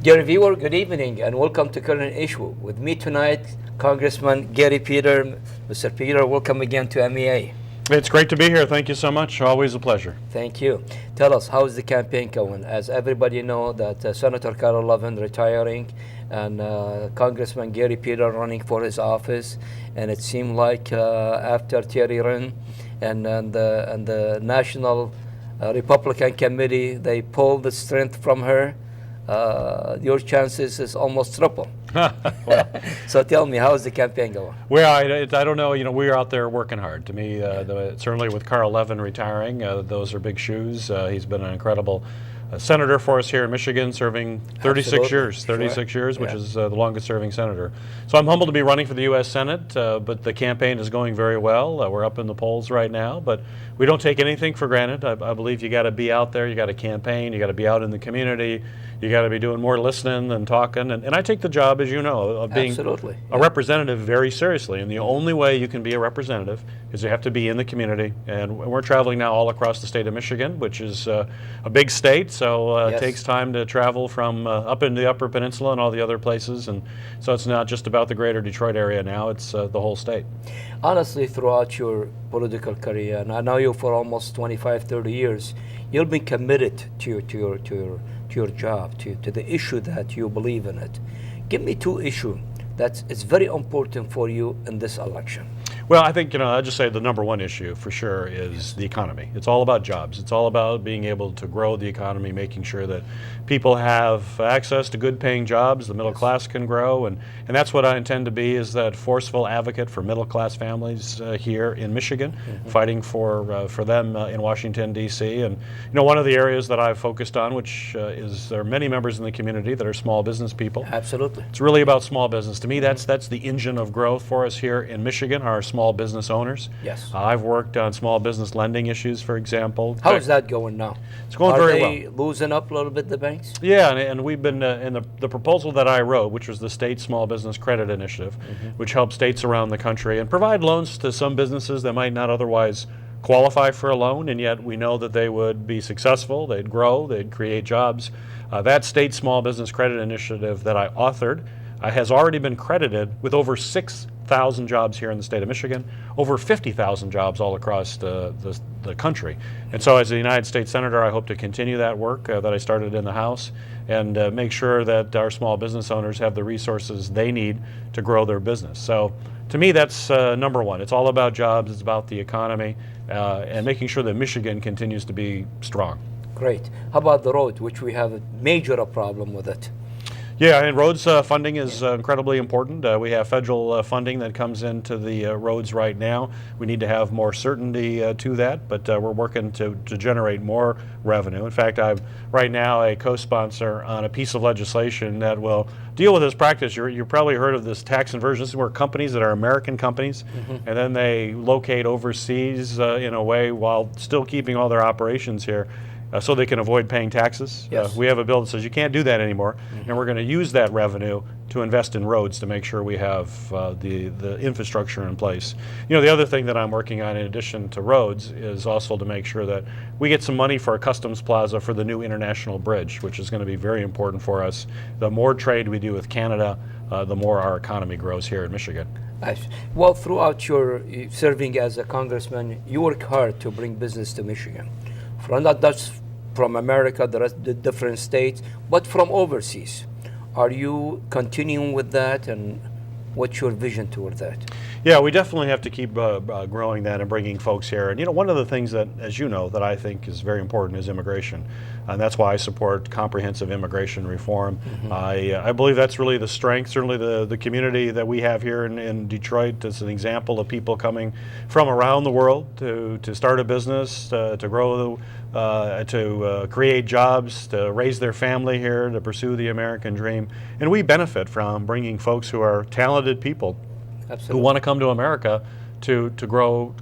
Dear viewer, good evening and welcome to Current Issue. With me tonight, Congressman Gary Peter. Mr. Peter, welcome again to MEA. It's great to be here. Thank you so much. Always a pleasure. Thank you. Tell us, how is the campaign going? As everybody know that Senator Carl Levin retiring and Congressman Gary Peter running for his office, and it seemed like after Thierry Wren and the National Republican Committee, they pulled the strength from her. Your chances is almost triple. Well, so tell me, how is the campaign going? well, I don't know. You know, we're out there working hard. To me, certainly with Carl Levin retiring, those are big shoes. He's been an incredible senator for us here in Michigan, serving 36 years, which is the longest serving senator. So I'm humbled to be running for the U.S. Senate, but the campaign is going very well. We're up in the polls right now, but we don't take anything for granted. I believe you got to be out there, you got to campaign, you got to be out in the community, you got to be doing more listening than talking. And I take the job, as you know, of being a representative very seriously. And the only way you can be a representative is you have to be in the community. And we're traveling now all across the state of Michigan, which is a big state. So it takes time to travel from up in the Upper Peninsula and all the other places. And so it's not just about the greater Detroit area now, it's the whole state. Honestly, throughout your political career, and I know you for almost 25, 30 years, you've been committed to your job, to the issue that you believe in it. Give me two issues that is very important for you in this election. Well, I think, I'd just say the number one issue for sure is the economy. It's all about jobs. It's all about being able to grow the economy, making sure that people have access to good paying jobs, the middle class can grow, and that's what I intend to be, is that forceful advocate for middle class families here in Michigan, fighting for them in Washington, D.C. And one of the areas that I've focused on, which is there are many members in the community that are small business people. Absolutely. It's really about small business. To me, that's the engine of growth for us here in Michigan, our small business owners. Yes. I've worked on small business lending issues, for example. How is that going now? It's going very well. Are they losing up a little bit, the banks? Yeah, and we've been in the proposal that I wrote, which was the State Small Business Credit Initiative, which helps states around the country and provide loans to some businesses that might not otherwise qualify for a loan, and yet we know that they would be successful, they'd grow, they'd create jobs. That State Small Business Credit Initiative that I authored has already been credited with over 6,000 jobs here in the state of Michigan, over 50,000 jobs all across the country. And so as a United States Senator, I hope to continue that work that I started in the House and make sure that our small business owners have the resources they need to grow their business. So to me, that's number one. It's all about jobs, it's about the economy, and making sure that Michigan continues to be strong. Great. How about the road, which we have a major problem with it? Yeah, and roads funding is incredibly important. We have federal funding that comes into the roads right now. We need to have more certainty to that, but we're working to generate more revenue. In fact, I'm right now a co-sponsor on a piece of legislation that will deal with this practice. You've probably heard of this tax inversion. This is where companies that are American companies, and then they locate overseas in a way while still keeping all their operations here. So they can avoid paying taxes. Yes. We have a bill that says you can't do that anymore, and we're going to use that revenue to invest in roads to make sure we have the infrastructure in place. The other thing that I'm working on in addition to roads is also to make sure that we get some money for a customs plaza for the new international bridge, which is going to be very important for us. The more trade we do with Canada, the more our economy grows here in Michigan. Well, throughout your serving as a congressman, you work hard to bring business to Michigan. Not just from America, the different states, but from overseas. Are you continuing with that, and what's your vision toward that? Yeah, we definitely have to keep growing that and bringing folks here. And one of the things that, as you know, that I think is very important is immigration. And that's why I support comprehensive immigration reform. I believe that's really the strength. Certainly the community that we have here in Detroit is an example of people coming from around the world to start a business, to grow, to create jobs, to raise their family here, to pursue the American dream. And we benefit from bringing folks who are talented people who want to come to America to grow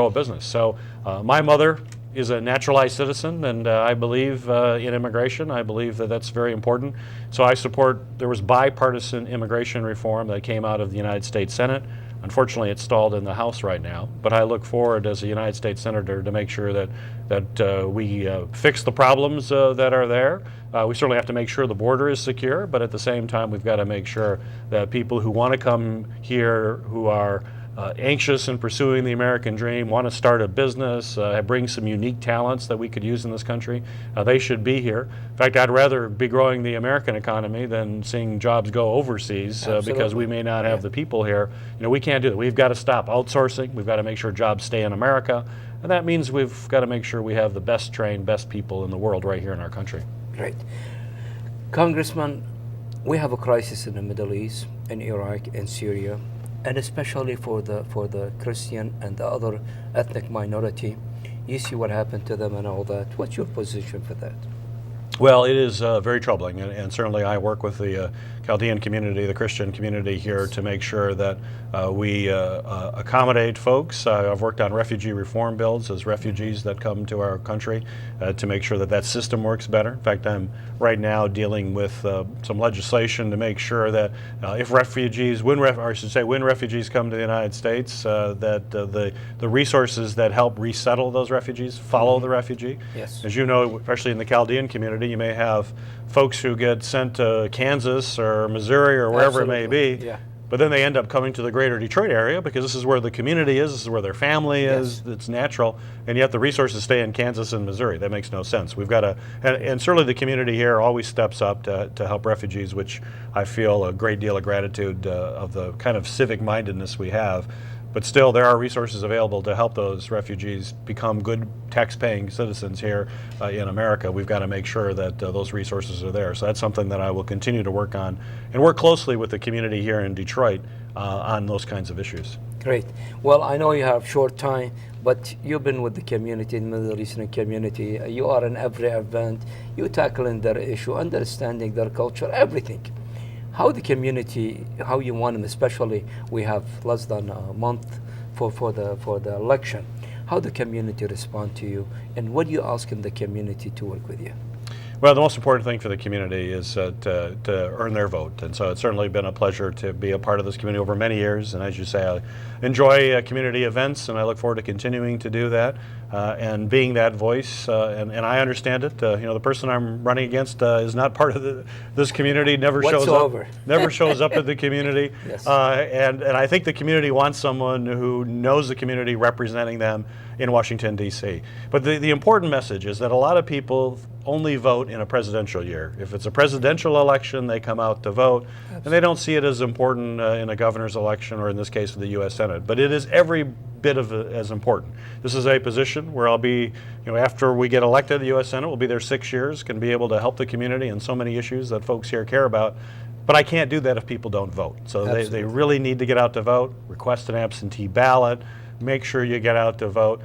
a business. So my mother is a naturalized citizen, and I believe in immigration. I believe that that's very important. So I support, there was bipartisan immigration reform that came out of the United States Senate. Unfortunately, it's stalled in the House right now, but I look forward as a United States Senator to make sure that we fix the problems that are there. We certainly have to make sure the border is secure, but at the same time, we've got to make sure that people who want to come here, who are anxious in pursuing the American dream, want to start a business, bring some unique talents that we could use in this country, they should be here. In fact, I'd rather be growing the American economy than seeing jobs go overseas because we may not have the people here. You know, we can't do that. We've got to stop outsourcing. We've got to make sure jobs stay in America. And that means we've got to make sure we have the best trained, best people in the world right here in our country. Great. Congressman, we have a crisis in the Middle East, in Iraq, in Syria, and especially for the Christian and the other ethnic minority. You see what happened to them and all that. What's your position for that? Well, it is very troubling, and certainly I work with the Chaldean community, the Christian community here, to make sure that we accommodate folks. I've worked on refugee reform bills as refugees that come to our country to make sure that that system works better. In fact, I'm right now dealing with some legislation to make sure that if refugees, when refugees come to the United States, that the resources that help resettle those refugees follow the refugee. Yes. As you know, especially in the Chaldean community, you may have folks who get sent to Kansas or Missouri or wherever it may be, but then they end up coming to the greater Detroit area because this is where the community is, this is where their family is, it's natural, and yet the resources stay in Kansas and Missouri. That makes no sense. We've got to, and certainly the community here always steps up to help refugees, which I feel a great deal of gratitude of the kind of civic mindedness we have. But still, there are resources available to help those refugees become good tax-paying citizens here in America. We've got to make sure that those resources are there. So that's something that I will continue to work on and work closely with the community here in Detroit on those kinds of issues. Great. Well, I know you have short time, but you've been with the community, in the Middle Eastern community. You are in every event. You're tackling their issue, understanding their culture, everything. How the community, how you want them, especially we have less than a month for the election, how the community respond to you, and what do you ask in the community to work with you? Well, the most important thing for the community is to earn their vote, and so it's certainly been a pleasure to be a part of this community over many years, and as you say, I enjoy community events, and I look forward to continuing to do that and being that voice, and I understand it. You know, the person I'm running against is not part of this community, never shows up at the community, Yes. and I think the community wants someone who knows the community representing them in Washington, D.C. But the important message is that a lot of people only vote in a presidential year. If it's a presidential election, they come out to vote, and they don't see it as important in a governor's election, or in this case, the U.S. Senate. But it is every bit of as important. This is a position where I'll be, you know, after we get elected, the U.S. Senate will be there 6 years, can be able to help the community in so many issues that folks here care about. But I can't do that if people don't vote. So they really need to get out to vote, request an absentee ballot, make sure you get out to vote.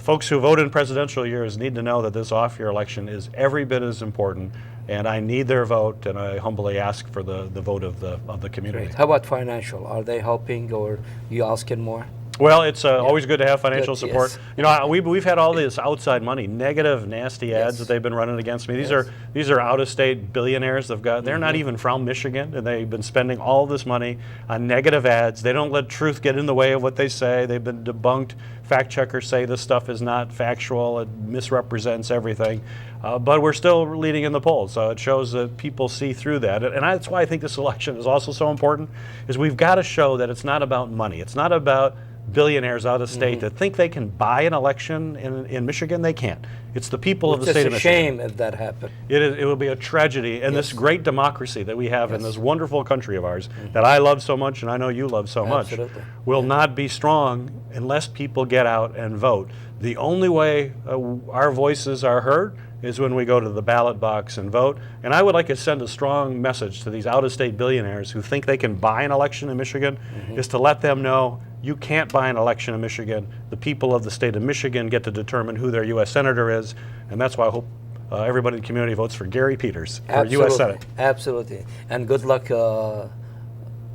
Folks who vote in presidential years need to know that this off-year election is every bit as important, and I need their vote, and I humbly ask for the vote of the community. Great. How about financial? Are they helping, or you asking more? Well, it's always good to have financial support. Yes. You know, we've had all this outside money, negative, nasty ads that they've been running against me. These are out-of-state billionaires. They're not even from Michigan, and they've been spending all this money on negative ads. They don't let truth get in the way of what they say. They've been debunked. Fact checkers say this stuff is not factual. It misrepresents everything. But we're still leading in the polls, so it shows that people see through that. And that's why I think this election is also so important, is we've got to show that it's not about money. It's not about billionaires out of state that think they can buy an election in Michigan. They can't. It's the people of the state of Michigan. It's a shame if that happened. It will be a tragedy. And this great democracy that we have in this wonderful country of ours that I love so much and I know you love so much will not be strong unless people get out and vote. The only way our voices are heard is when we go to the ballot box and vote. And I would like to send a strong message to these out-of-state billionaires who think they can buy an election in Michigan, is to let them know you can't buy an election in Michigan. The people of the state of Michigan get to determine who their U.S. Senator is, and that's why I hope everybody in the community votes for Gary Peters for U.S. Senate. Absolutely. And good luck,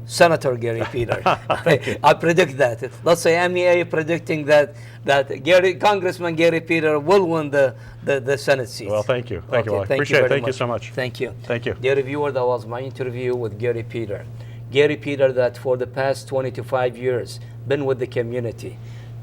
Senator Gary Peters. I predict that. Let's say MEA predicting that Congressman Gary Peters will win the Senate seat. Well, thank you. Thank you. Well, I thank appreciate you it. Thank much. you so much. Thank you. Thank you. Dear viewer, that was my interview with Gary Peters. Gary Peter, that for the past 25 years been with the community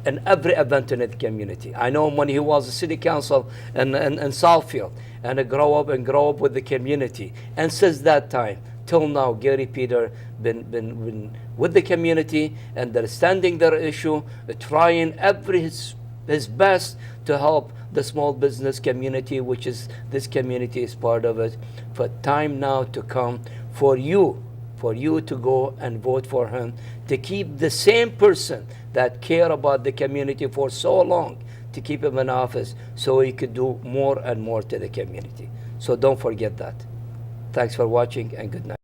in every event in the community. I know him when he was a city council in Southfield, and I grow up with the community. And since that time till now, Gary Peter been with the community, understanding their issue, trying his best to help the small business community, which is this community is part of it. For time now to come for you to go and vote for him, to keep the same person that care about the community for so long, to keep him in office so he could do more and more to the community. So don't forget that. Thanks for watching, and good night.